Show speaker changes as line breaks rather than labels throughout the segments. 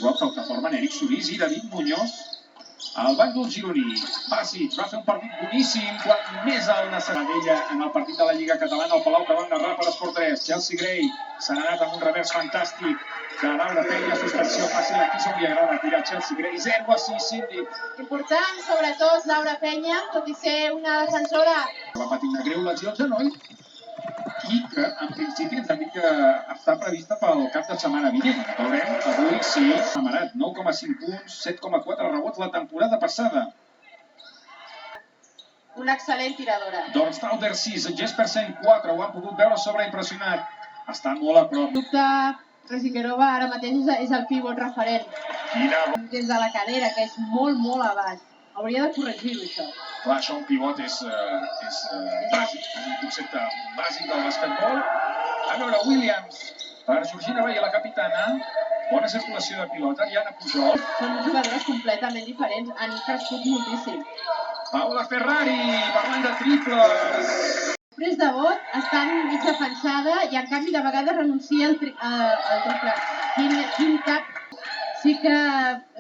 blocs el que formen Eric Solís i David Muñoz. El bàndol gironí, Bàsic, va fer un partit boníssim quan més el necessitava en el partit de la Lliga Catalana al Palau que van narrar per Esport 3. Chelsea Gray s'ha anat amb un revers fantàstic de Laura Peña, suspensió fàcil, aquí se li agrada tirar Chelsea Gray, 0-6, Cindy.
Important, sobretot, Laura Peña, tot i ser una defensora.
Va patir una greu lesió al genoll i que, en principi, ens han dit que està prevista pel cap de setmana vinent. Veurem, avui sí, Amarat, 9,5 punts, 7,4 rebots la temporada passada.
Una excel·lent tiradora.
Dorstauder 6, Jespersen 4, ho han pogut veure sobreimpressionat. Està molt a prop.
Dubte, Rezingerova ara mateix és el pivot referent. Des de la cadera, que és molt, molt a baix. Hauria de corregir-ho, això.
Clar, això un pivot és bàsic, és un concepte bàsic del basquetbol. A veure, Williams, per Georgina Veia, la capitana, bona circulació de pilota, Diana Pujol.
Són jugadores completament diferents, han crescut moltíssim.
Paola Ferrari, parlant de triples.
Després de vot, estan mig defensada i en canvi de vegades renuncia al triple. Quin cap. Sí que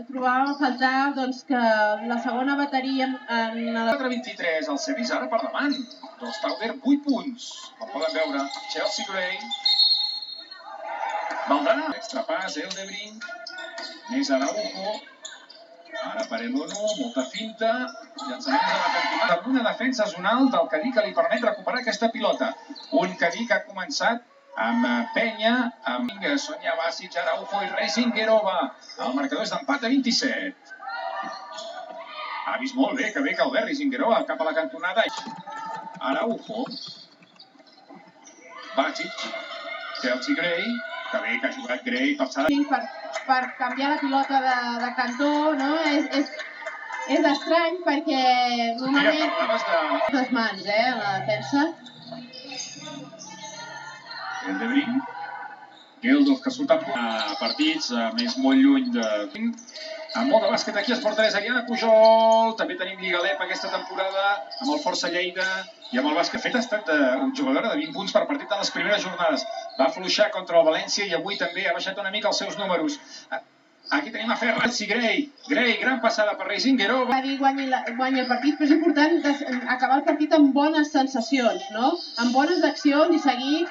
trobàvem a faltar que la segona bateria en la...
4-23, el Cevis ara per davant. Dorstauder, 8 punts. Com poden veure, Chelsea Gray. Valdrà. Extra pas, Eldebrink. Més Araujo. Ara Parelono, molta finta. Llançaments a la cantonada. Amb una defensa zonal del Cadí que li permet recuperar aquesta pilota. Un Cadí que ha començat amb Peña, amb Sonia Bàsic, Araujo i Rezingerova. El marcador és d'empat a 27. Ha vist molt bé, que bé Calvert, Rezingerova cap a la cantonada. Araujo. Bàsic. Chelsea Gray. Que bé que ha jugat Gray.
Per canviar la pilota de cantó, no? És estrany perquè normalment... Les mans, la defensa.
Eldebrink, Geldof, que surt a partits, més molt lluny de... Amb molt de bàsquet aquí a Esport 3, Ariana Pujol, també tenim Lliga LEP aquesta temporada, amb el Força Lleida i amb el bàsquet. Fet ha estat una jugadora de 20 punts per partit en les primeres jornades. Va afluixar contra el València i avui també ha baixat una mica els seus números. Aquí tenim a Ferrari, Gray, gran passada per Rezingerova.
Guanya el partit, però és important acabar el partit amb bones sensacions, no? Amb bones accions i seguir...